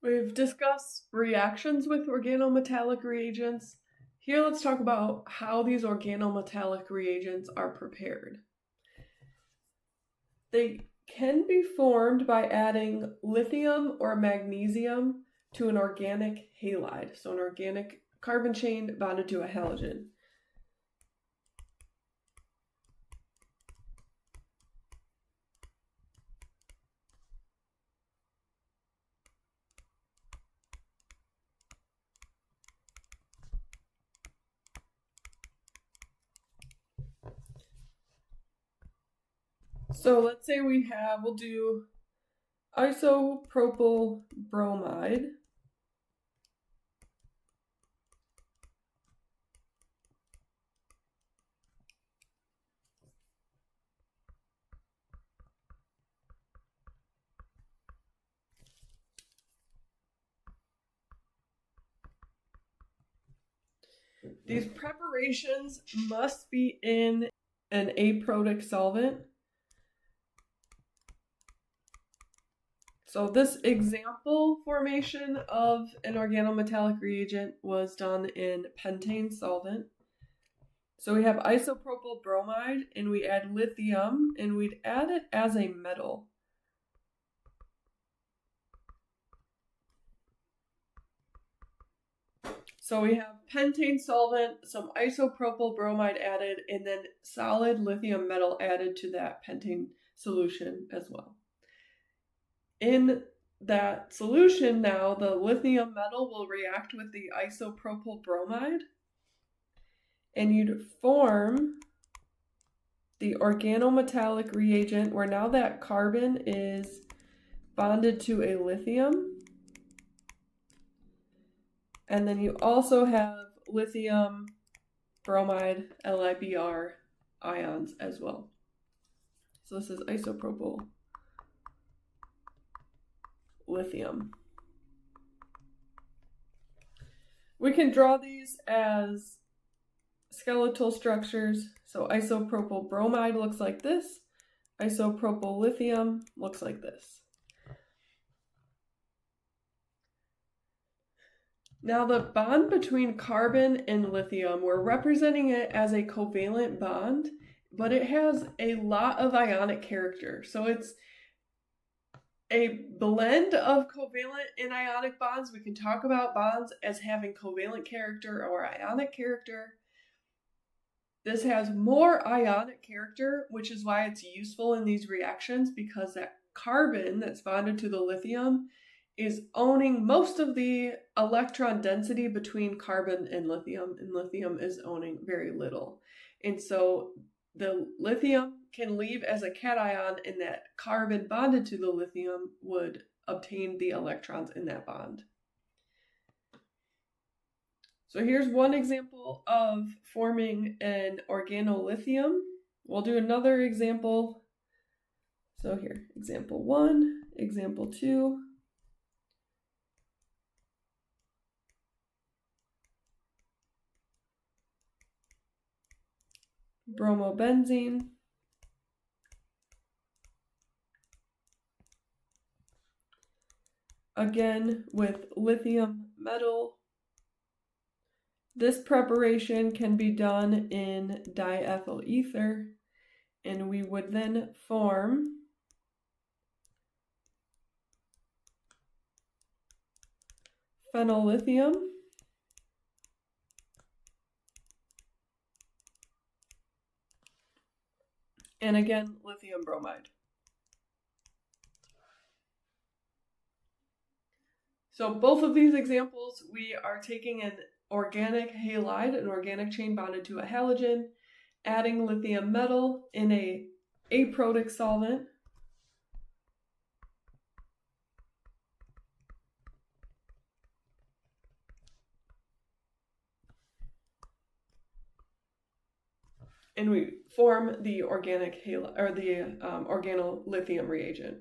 We've discussed reactions with organometallic reagents. Here let's talk about how these organometallic reagents are prepared. They can be formed by adding lithium or magnesium to an organic halide, so an organic carbon chain bonded to a halogen. So let's say we'll do isopropyl bromide. These preparations must be in an aprotic solvent. So this example formation of an organometallic reagent was done in pentane solvent. So we have isopropyl bromide and we add lithium and we'd add it as a metal. So we have pentane solvent, some isopropyl bromide added, and then solid lithium metal added to that pentane solution as well. In that solution now, the lithium metal will react with the isopropyl bromide, and you'd form the organometallic reagent where now that carbon is bonded to a lithium. And then you also have lithium bromide LiBr ions as well. So this is isopropyl lithium. We can draw these as skeletal structures. So isopropyl bromide looks like this. Isopropyl lithium looks like this. Now the bond between carbon and lithium, we're representing it as a covalent bond, but it has a lot of ionic character. So it's a blend of covalent and ionic bonds. We can talk about bonds as having covalent character or ionic character. This has more ionic character, which is why it's useful in these reactions, because that carbon that's bonded to the lithium is owning most of the electron density between carbon and lithium is owning very little. And so the lithium can leave as a cation, and that carbon bonded to the lithium would obtain the electrons in that bond. So here's one example of forming an organolithium. We'll do another example. So here, example 1, example 2. Bromobenzene. Again, with lithium metal. This preparation can be done in diethyl ether, and we would then form phenolithium. And again, lithium bromide. So both of these examples, we are taking an organic halide, an organic chain bonded to a halogen, adding lithium metal in a aprotic solvent. And we form the organic halide, or the organolithium reagent.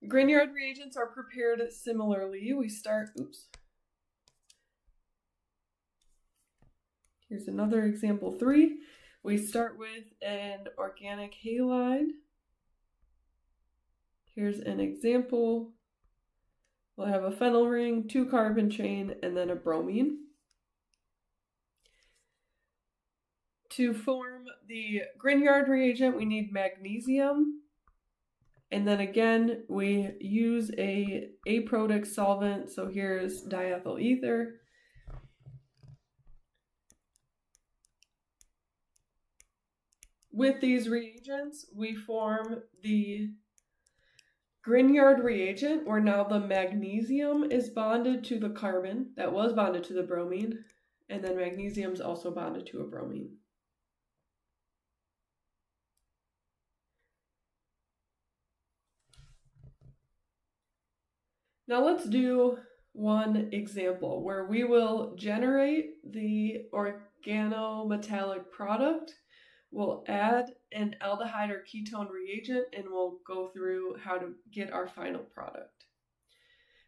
Grignard reagents are prepared similarly. We start, Here's another example 3. We start with an organic halide. Here's an example. We'll have a phenyl ring, 2 carbon chain, and then a bromine. To form the Grignard reagent, we need magnesium. And then again, we use a aprotic solvent. So here's diethyl ether. With these reagents, we form the Grignard reagent, where now the magnesium is bonded to the carbon that was bonded to the bromine, and then magnesium is also bonded to a bromine. Now let's do one example where we will generate the organometallic product. We'll add an aldehyde or ketone reagent, and we'll go through how to get our final product.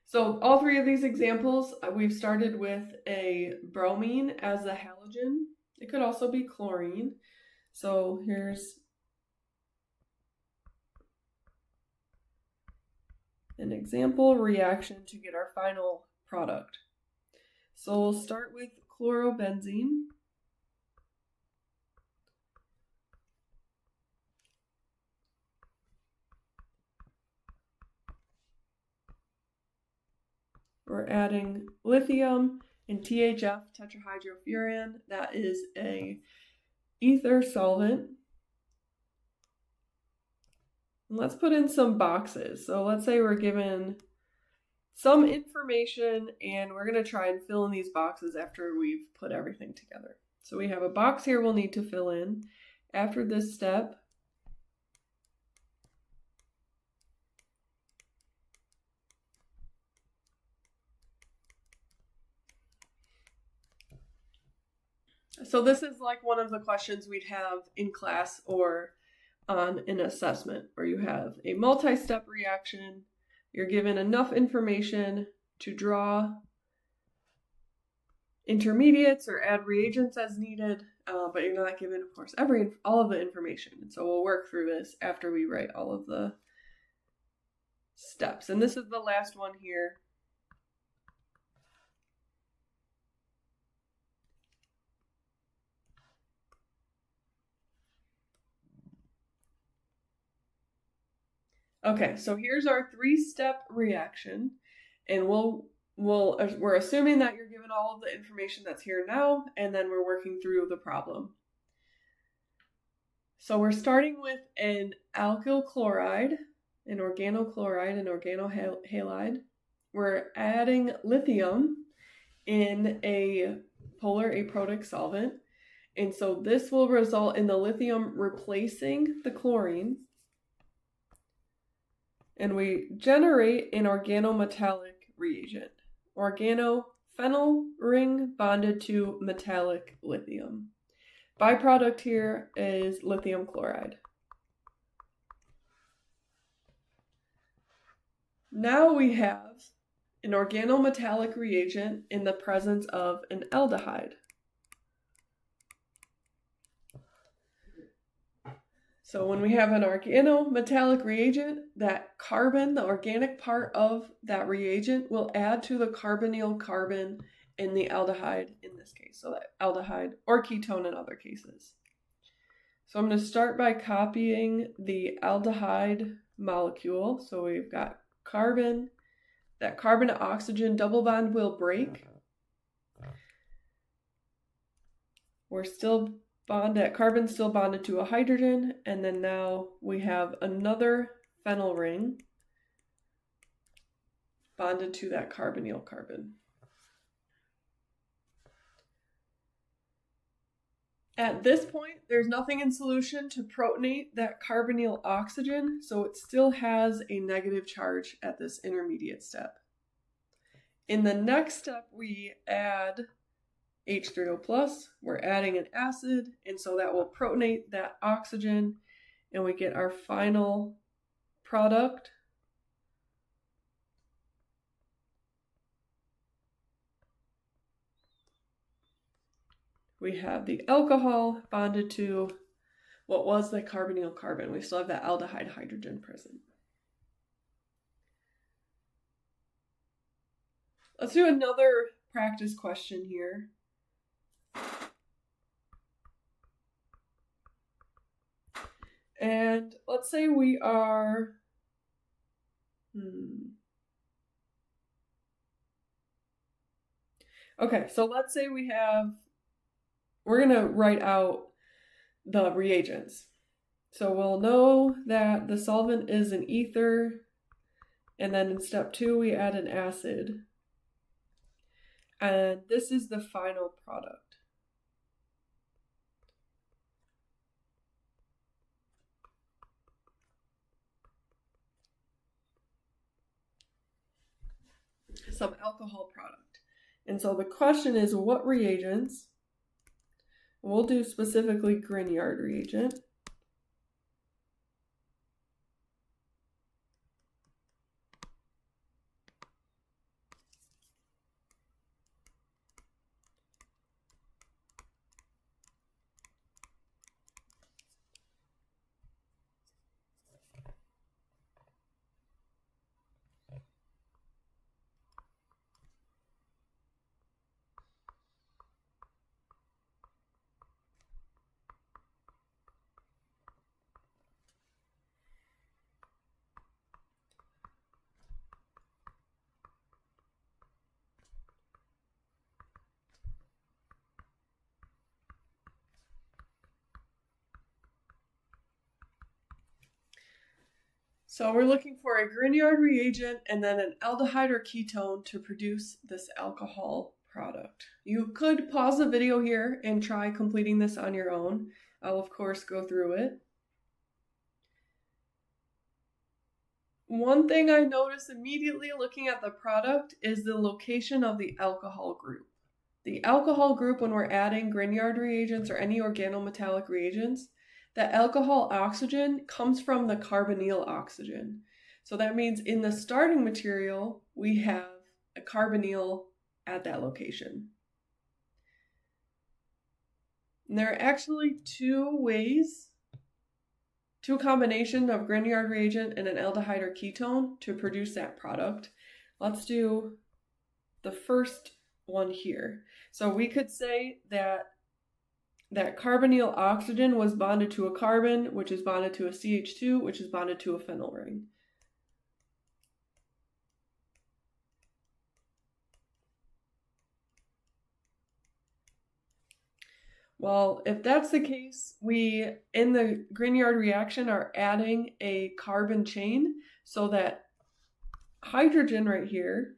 So all 3 of these examples, we've started with a bromine as a halogen. It could also be chlorine. So here's an example reaction to get our final product. So we'll start with chlorobenzene. We're adding lithium and THF, tetrahydrofuran. That is a ether solvent. And let's put in some boxes. So let's say we're given some information and we're going to try and fill in these boxes after we've put everything together. So we have a box here we'll need to fill in. After this step, so this is like one of the questions we'd have in class or on an assessment, where you have a multi-step reaction. You're given enough information to draw intermediates or add reagents as needed, but you're not given, of course, all of the information. And so we'll work through this after we write all of the steps. And this is the last one here. Okay, so here's our 3-step reaction, and we're assuming that you're given all of the information that's here now, and then we're working through the problem. So we're starting with an alkyl chloride, an organochloride, an organohalide. We're adding lithium in a polar aprotic solvent, and so this will result in the lithium replacing the chlorine. And we generate an organometallic reagent. Organophenyl ring bonded to metallic lithium. Byproduct here is lithium chloride. Now we have an organometallic reagent in the presence of an aldehyde. So when we have an organometallic reagent, that carbon, the organic part of that reagent, will add to the carbonyl carbon in the aldehyde in this case. So that aldehyde or ketone in other cases. So I'm going to start by copying the aldehyde molecule. So we've got carbon. That carbon to oxygen double bond will break. We're still carbon still bonded to a hydrogen, and then now we have another phenyl ring bonded to that carbonyl carbon. At this point, there's nothing in solution to protonate that carbonyl oxygen, so it still has a negative charge at this intermediate step. In the next step, we add H3O+, we're adding an acid, and so that will protonate that oxygen, and we get our final product. We have the alcohol bonded to what was the carbonyl carbon. We still have that aldehyde hydrogen present. Let's do another practice question here. And let's say we are, okay, so let's say we're going to write out the reagents. So we'll know that the solvent is an ether, and then in step 2 we add an acid. And this is the final product. Some alcohol product. And so the question is, what reagents? We'll do specifically Grignard reagent. So we're looking for a Grignard reagent and then an aldehyde or ketone to produce this alcohol product. You could pause the video here and try completing this on your own. I'll of course go through it. One thing I noticed immediately looking at the product is the location of the alcohol group. The alcohol group, when we're adding Grignard reagents or any organometallic reagents, the alcohol oxygen comes from the carbonyl oxygen. So that means in the starting material, we have a carbonyl at that location. And there are actually two combinations of Grignard reagent and an aldehyde or ketone to produce that product. Let's do the first one here. So we could say that carbonyl oxygen was bonded to a carbon, which is bonded to a CH2, which is bonded to a phenyl ring. Well, if that's the case, we, in the Grignard reaction, are adding a carbon chain so that hydrogen right here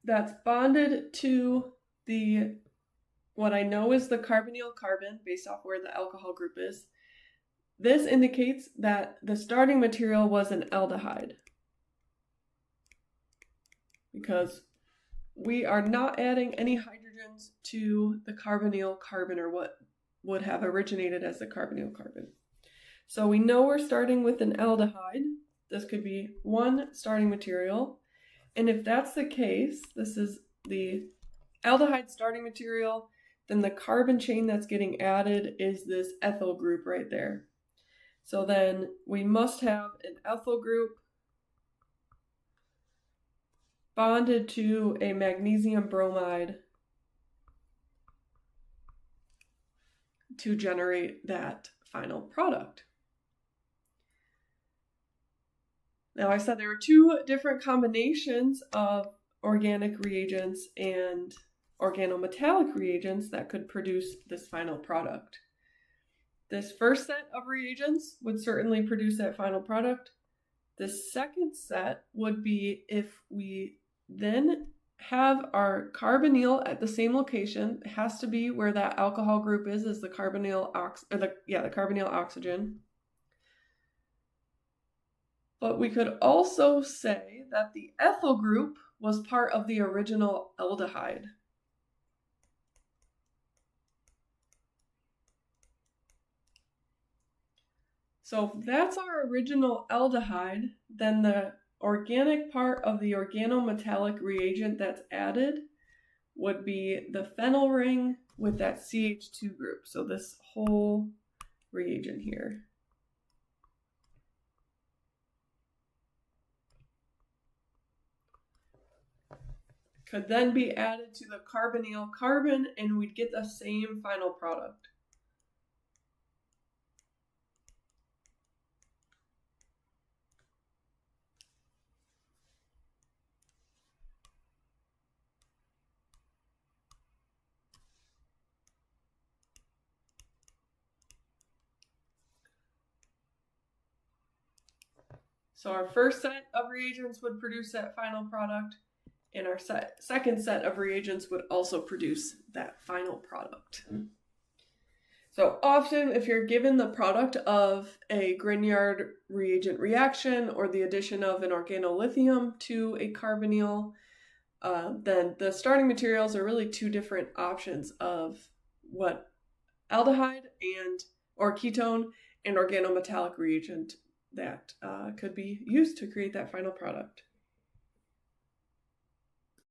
that's bonded to what I know is the carbonyl carbon based off where the alcohol group is. This indicates that the starting material was an aldehyde because we are not adding any hydrogens to the carbonyl carbon or what would have originated as the carbonyl carbon. So we know we're starting with an aldehyde. This could be one starting material. And if that's the case, this is the aldehyde starting material, then the carbon chain that's getting added is this ethyl group right there. So then we must have an ethyl group bonded to a magnesium bromide to generate that final product. Now, I said there were two different combinations of organic reagents and organometallic reagents that could produce this final product. This first set of reagents would certainly produce that final product. The second set would be if we then have our carbonyl at the same location. It has to be where that alcohol group is the carbonyl carbonyl oxygen. But we could also say that the ethyl group was part of the original aldehyde. So if that's our original aldehyde, then the organic part of the organometallic reagent that's added would be the phenyl ring with that CH2 group. So this whole reagent here. could then be added to the carbonyl carbon, and we'd get the same final product. So our first set of reagents would produce that final product, and our second set of reagents would also produce that final product. So often, if you're given the product of a Grignard reagent reaction or the addition of an organolithium to a carbonyl, then the starting materials are really two different options of what aldehyde or ketone and organometallic reagent that could be used to create that final product.